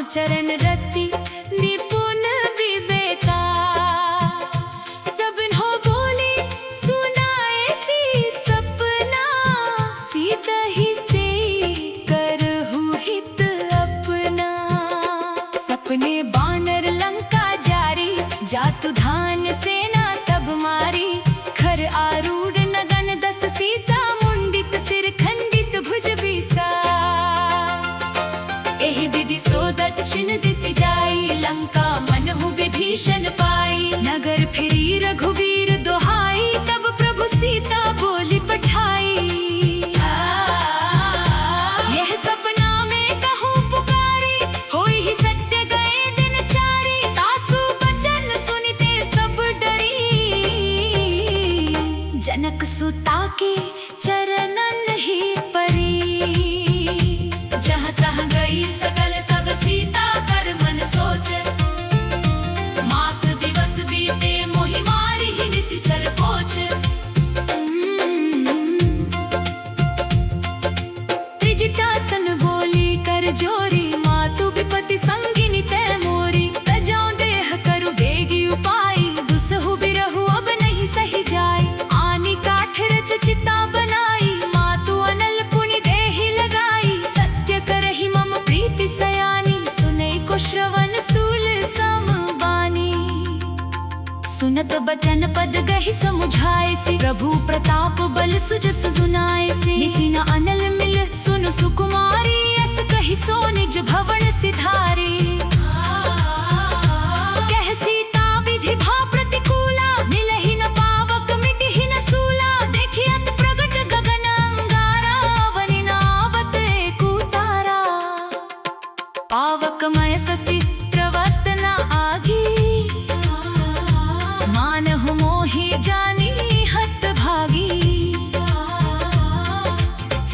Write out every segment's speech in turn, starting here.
चरण रति निपुण विवेका। सबन हो बोली सुनाए सी सपना, सीता ही से करहु हित अपना। सपने बानर लंका जारी, जातु धान सेना सब मारी। खर आरूढ़ नगन दस सीसा, मुंडित सिर खंडित भुज बीसा। एहि विधि सो दक्षिण दिस जाई, लंका मनहु विभीषण पाई। नगर फिरी रघुबीर दोहाई, तब प्रभु सीता बोली पठाई। यह सपना में कहूँ पुकारी, होई ही सत्य गए दिन चारी। तासु बचन सुनिते सब डरी, जनक सुता के चरणन ही परी। जहाँ तहाँ गई सकल तब सीता कर मन सोच। मास दिवस बीते मोहि मारी ही निशिचर पोछ। त्रिजटासन बोली कर जोरी, मातु विपति संगिनी तै मोरी। तजौ देह करु बेगी उपाई, दुसहु बिरहु अब नहीं सही जाई। आनी काठ रच चिता बनाई, मातु अनल पुनि देहि लगाई। सत्य करहि मम प्रीति सयानी, सुनै को श्रवण सूल सम बानी। सुनत बचन पद गहि समुझाए सी, प्रभु प्रताप बल सुजस सुनाए सी। निसिन अनल मिल सुन सुकुमारी, अस कहि सो निज भवन सिधारी। कह सीता विधि भा प्रतिकूला, मिलहि न पावक मिटहि न सूला। देखि अत प्रगट गगन अंगारा, वनि नावत एको तारा। पावकमय शशि प्रवत न आगी, मानहु मोहि जानी हत भागी।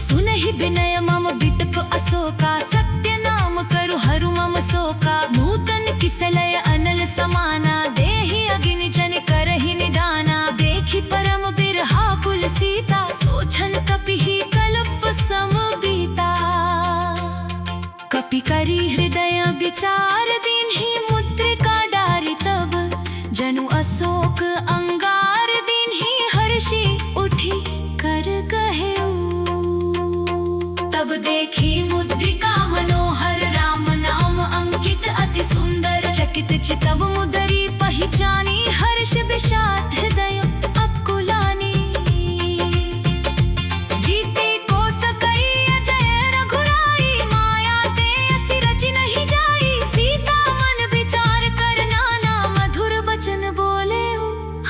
सुनहि विनय मम बिटप अशोका, सत्य नाम करु हरु मम शोका। नूतन किसलय अनल समाना, देहि अगिनि जन करहि निदाना। देखि परम बिरहा कुल सीता, सोचन कपिहि कल्प सम बीता। कपि करी हृदय विचार, दीन्हि मुद्रिका डारि तब। जनु अशोक अंगार, दीन्हि हर्षि उठि कर कहेउ। तब देखी मुद्रिका मनोहर, राम नाम अंकित अति सुंदर। चकित चितव मुदरी पहिचानी, हर्ष विषाद हृदय अकुलानी। जीते को सकई अजय रघुराई, माया ते असि रचि नहीं जाई। सीता मन विचार कर नाना, मधुर बचन बोले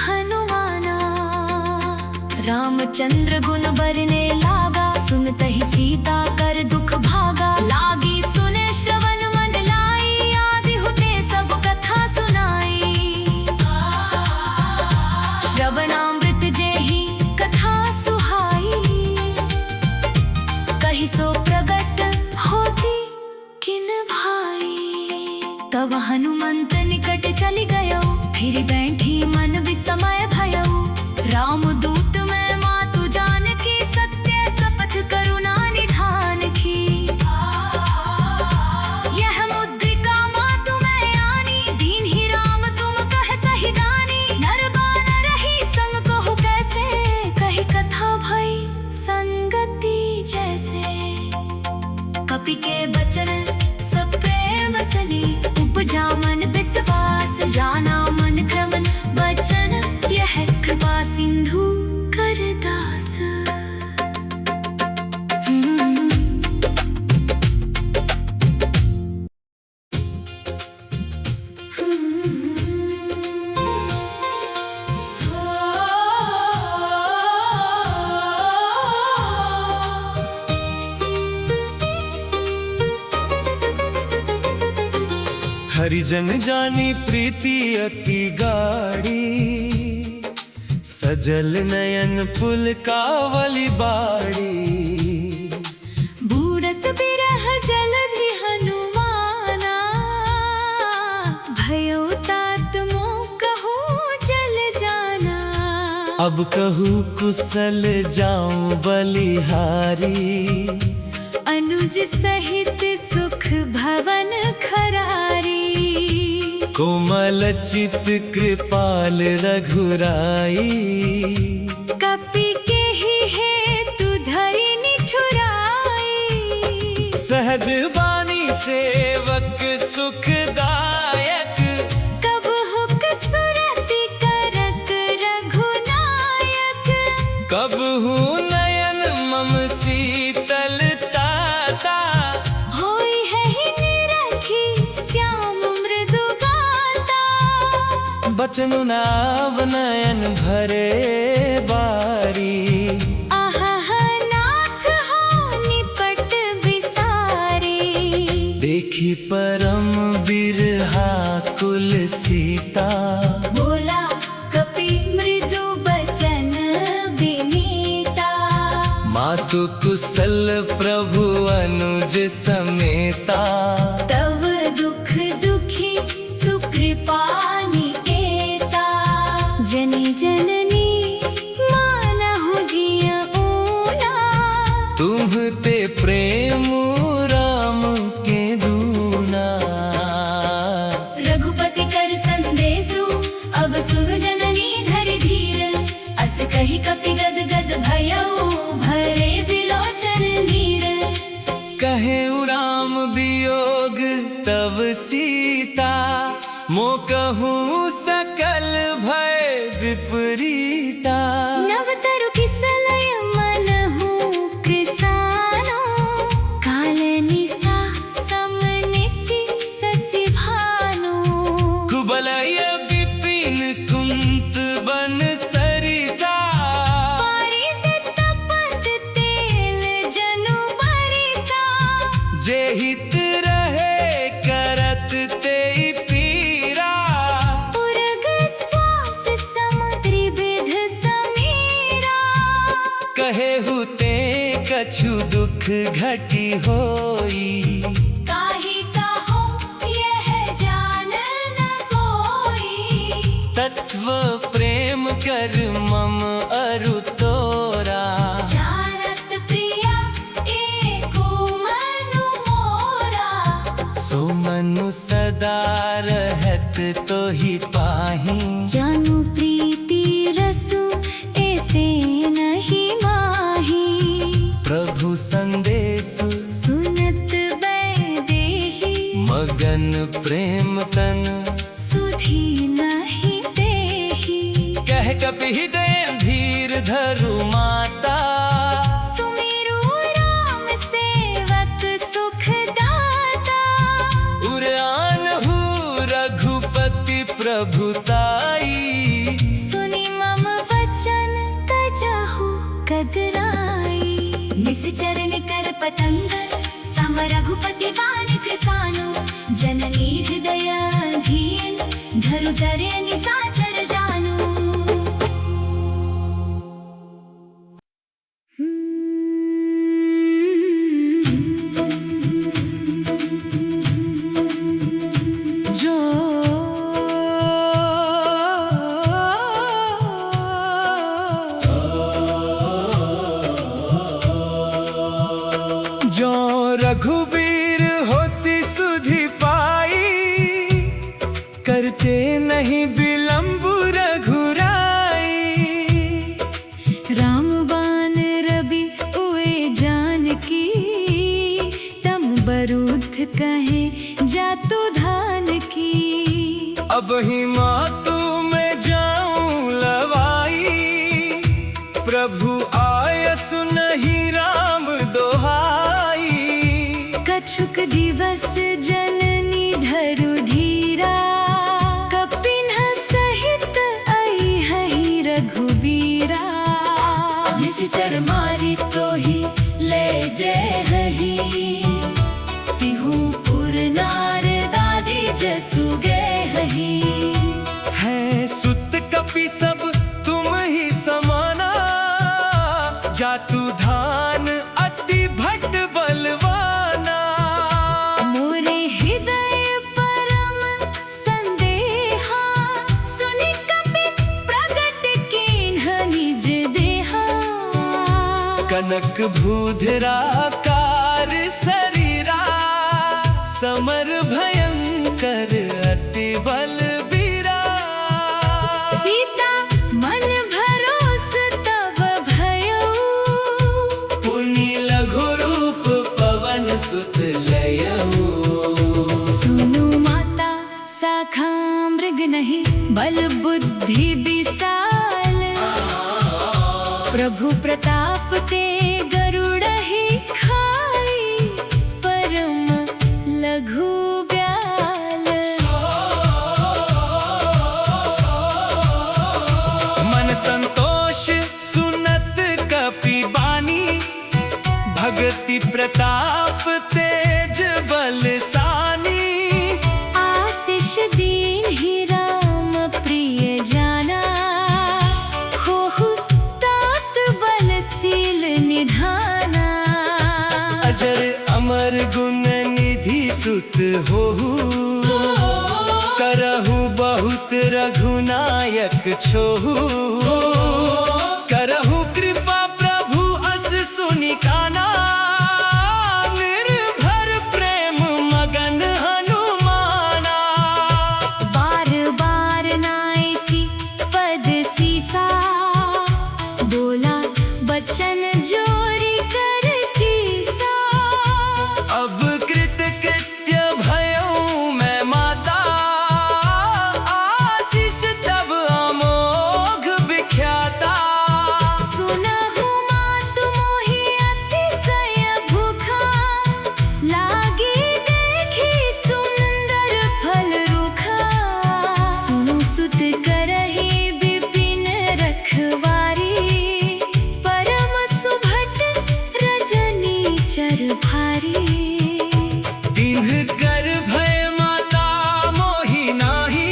हनुमाना। रामचंद्र गुण बरने लागा, सुनतहि सीता कर दुख भागा। लागी सुने श्रवण मन लाई, आदि होते सब कथा सुनाई। श्रवणामृत जेहि कथा सुहाई, कहि सो प्रगट होती किन भाई। तब हनुमंत निकट चली गयो, फिर बैठी मन विस्मय भयो। राम दूत में मातु जानकी, सत्य शपथ करुणा निधान की। यह मुद्रिका मातु मैं आनी, दीन्हि राम तुम कह सही दानी। नर बानर ही संग कहु कैसे, कही कथा भई संगति जैसे। कपि के बचन सब प्रेम सनी, उपजा मन विश्वास। जाना मन क्रमन बचन, यह कृपा सिंधु कर दास। हरिजन जानी प्रीति अति गाढ़ी, सजल नयन पुलकावली बाड़ी। बूढ़त बिरह जलधि हनुमाना, भयो तात मोह कहूँ जल जाना। अब कहूँ कुशल जाऊं बलिहारी, अनुज सहित सुख भवन खरारी। कोमल चित कृपाल रघुराई, कपि के ही हेतु धरि निठुराई। सहज बानी सेवक सुखदायक, कब हुक सुरति करक रघुनायक। कब हूँ नयन मम शीतलता, होई है ही निरखी श्याम मृदु गाता। बचन नाव नयन भरे बारी, आहा नाथ हो निपट बिसारी। देखी परम बिरहा कुल सीता, बोला कपि मृदु बचन विनीता। मातु कुशल प्रभु अनुज समेता। तव दुख दुखी सुकृपा निकेता। जनी जननी मानहु जिय ऊना, तुम ते प्रेम राम के दूना। रघुपति कर संदेशु अब सुनु जननी धरि धीर। अस कही कपि गद गद भयउ भरे बिलोचन नीर। कहे राम वियोग तब सीता, मो कहूँ सकल भय विपरीता। नव तरु किसलय मनहु कृसानो, काल निसा समनिसि शशि भानु। कुबलय विपिन कुंत बन सरिसा, पारित तपत तेल जनु बरिसा। जे हित रहे करत तेई पीरा। उर्ग श्वास समुद्री विध समीरा। कहे हुते कछु दुख घटी होई, काहि कहो यह जान न कोई। तत्व प्रेम कर मम अरु तोरा। जानत प्रिया एको मनु मोरा। सो मनु सदा रहत तो ही पाही, जानु प्रीति रसु एते नहीं माही। प्रभु संदेश सुनत बैदेही, मगन प्रेम तन। सुधी नहीं देही। कह कपि दे धीर धरु माता, सुमिरु राम सेवक सुखदाता। उरान हूँ रघुपति प्रभुताई। सुनि मम वचन तजहु कदराई। निश्चरण कर पतंग सम रघुपति बाण कृसानु। जननी हृदय धीन धरु जरे निसाचर जानु। जो जो रघुबीर होती सुधि पाई, करते नहीं विलंब रघुराई। राम बाण रवि उए जानकी। तम बरुद्ध कहे जातु धान की। अब ही मातु में जाऊं लवाई, प्रभु आयस नहीं राम दोहाई। कछुक दिवस जननी धरु धीरा। कपिन सहित आई हहि रघुबीरा। निश्चर मारी तो ही ले जे हही। तिहु पुर नार दादी जसु गे हही। है सुत कपि सब तुम ही समाना, जातु धान अति भट बलवाना। मोरे हृदय परम संदेहा। सुनि कपि प्रगट कीन्ह निज देहा। कनक भूधरा कार शरीरा, समर भयंकर अति बलबीरा। सीता मन भरोस तब भयऊ, पुनि लघु रूप पवन सुत लयऊ। सुनु माता शाखा मृग नहीं, बल बुद्धि विशाल। प्रभु प्रताप ते गरुड़ ही खाई, परम लघु ब्याल। मन संतोष सुनत कपि बानी, भगति प्रताप तेज बलसानी। आशीष दीन ही राम प्रिय जाना, होहु तात बलशील निधाना। अजर अमर गुण निधि सुत होहु, करहु बहुत रघुनायक छोहु। करहु कृपा प्रभु अस सुनि काना, निर्भर प्रेम मगन हनुमाना। बार बार नायसी पद सीसा, बोला बचन जोरी कर कीसा। अब कृत कृत्य भयऊ मैं माता, आशीष तब अमोघ विख्याता। सुनहु मातु मोहि अतिशय भूखा, लागी देखी सुंदर फल रूखा। सुनु सुत करहि विपिन रखवारी, परम सुभट रजनी चर भारी। दीन्ह कर भय माता मोहि नाही,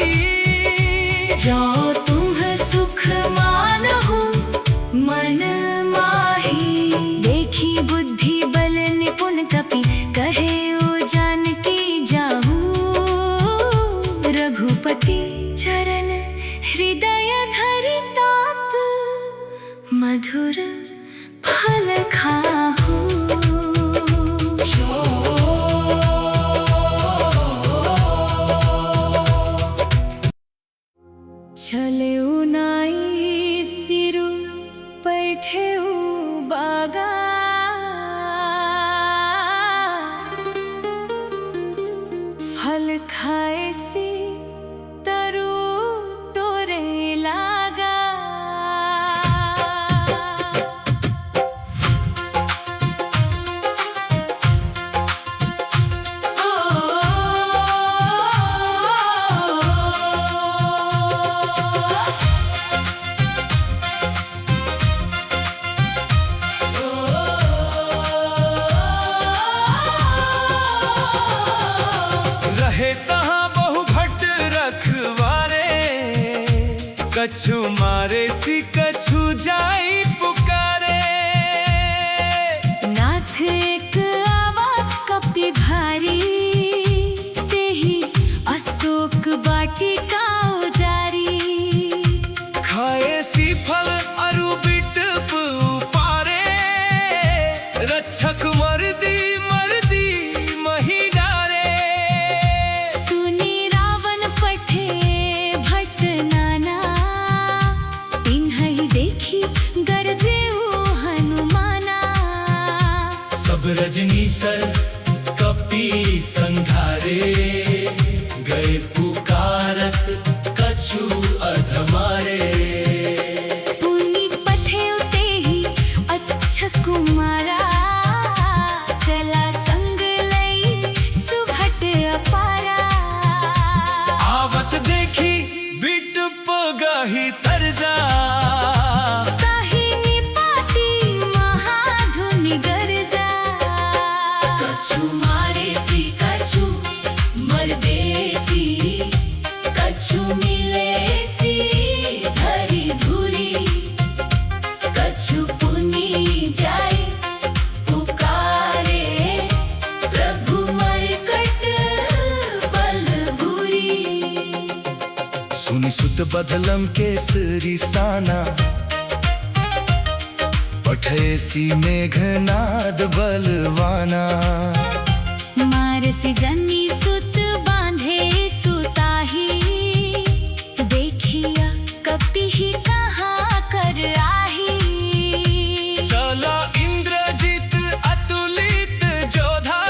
जो तुम सुख मानहु मन माही। देखी बुद्धि बल निपुण कपि, कहे ओ जानकी जाहू। रघुपति चरण हृदय धरि तात, मधुर फल खाहू। चलेउ नाई सिरु पैठेउ बागा, फल खाए से तरु तोरे लागा। रहे तहाँ बहु भट रखवारे। कछु मारे सी कछु जाई पुकारे। नाथ एक आवा कपि भारी, तेहि अशोक वाटिका उजारी। खाए सी फल अरु बिटप उपारे। रक्षक मर्दी मर्दी मही डारे। सुनी रावण पठे भट नाना, तिन्हहि देखी गरजेउ हनुमाना। सब रजनीचर कपि संघारे। गए पुकारत कछु अधमारे। पुनि पठेउ तेहि अच्छा कुमारा, चला संग लई सुभट अपारा। आवत देखी बिटप गही तरजा। काहिनी पाती महाधुनि गरजा। कछु मारे सी कछु मरदेसी, कछु मिले सी धरी धुरी। कछु पुनि जाय पुकारे, प्रभु मरकट बलबुरी। सुनि सुत बदलम केसरी साना। पठे सी मेघनाद बलवाना। मार से जनी सुत बांधे सुताही, देखिया कपि ही कहाँ कर आही। चला इंद्रजित अतुलित जोधा,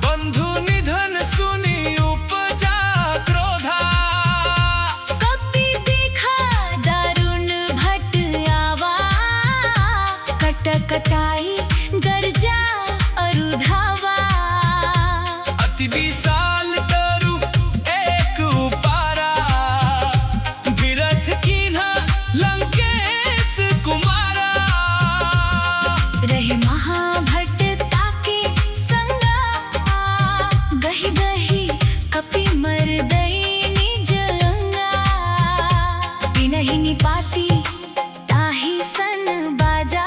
बंधु निधन सुनी उपजा क्रोधा। कपि देखा दारुण भट आवा, कटकटाई गर्जा अरुधावा। अति विशाल तरु एक उपारा, विरथ कीन्हा लंकेश कुमारा। रहे महाभट ताके संगा, गही गही कपि मर दई निज अंगा। बिनहि निपाती ताहि सन बाजा,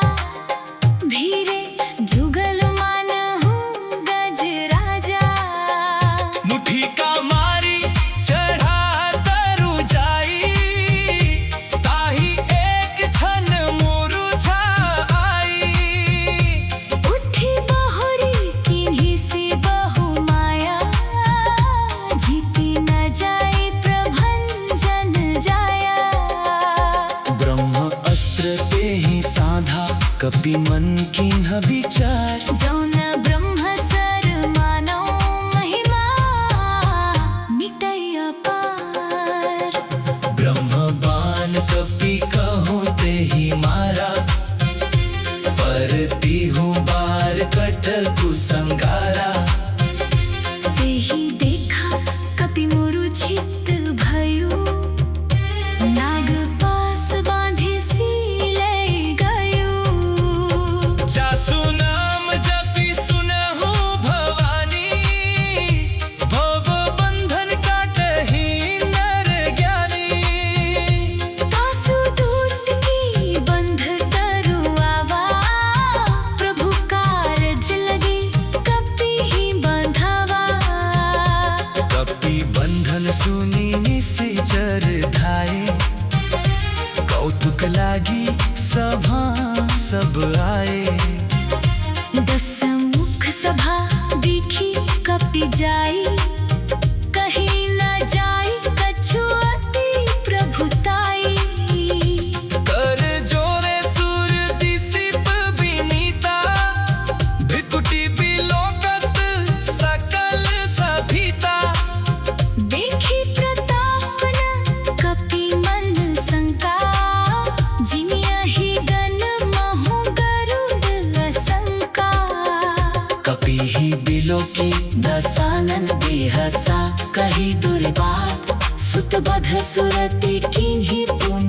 भीरे जुगल मानहु गज राजा। मुठी का मारी चढ़ा तरु जाई, ताही एक क्षण मुरुझा आई। उठी बहुरी किन्हीं से बहु माया, जीती न जाए प्रभंजन जाया। ब्रह्म अस्त्र ते ही साधा, कपि मन किन्ह विचार। जौन ब्रह्म सर मानो महिमा, मिटै अपार। ब्रह्म बाण कपि कहूँ ते ही मारा, पर तीहू बार कट कुसंगारा। तेहि देखा कपि मूर्छित भयु, नाग पास बांधे सीलै गयु। जासु नाम जपि सुनहु भवानी, भव बंधन काटहि नर ज्ञानी। तासु दूत की बंध तरु आवा, प्रभु कारज लगे कपि ही बंधावा। कपि बंधन सुनी निशिचर धाये, कौतुक लागी सभा सब आए। दस मुख सभा देखी कपि जाई, कहीं न जाई कछु अति प्रभुताई। कर जोरे सुर दिसिप विनीता, भृकुटि बिलोकत सकल सभीता। देखी प्रताप न कपि मन शंका, जिनिया ही गण महु गरुड़ असंका। कपि ही बिलोकी दसानन बेहसा, कही दुर्बात सुत बध सुरति किन्हीं पुनि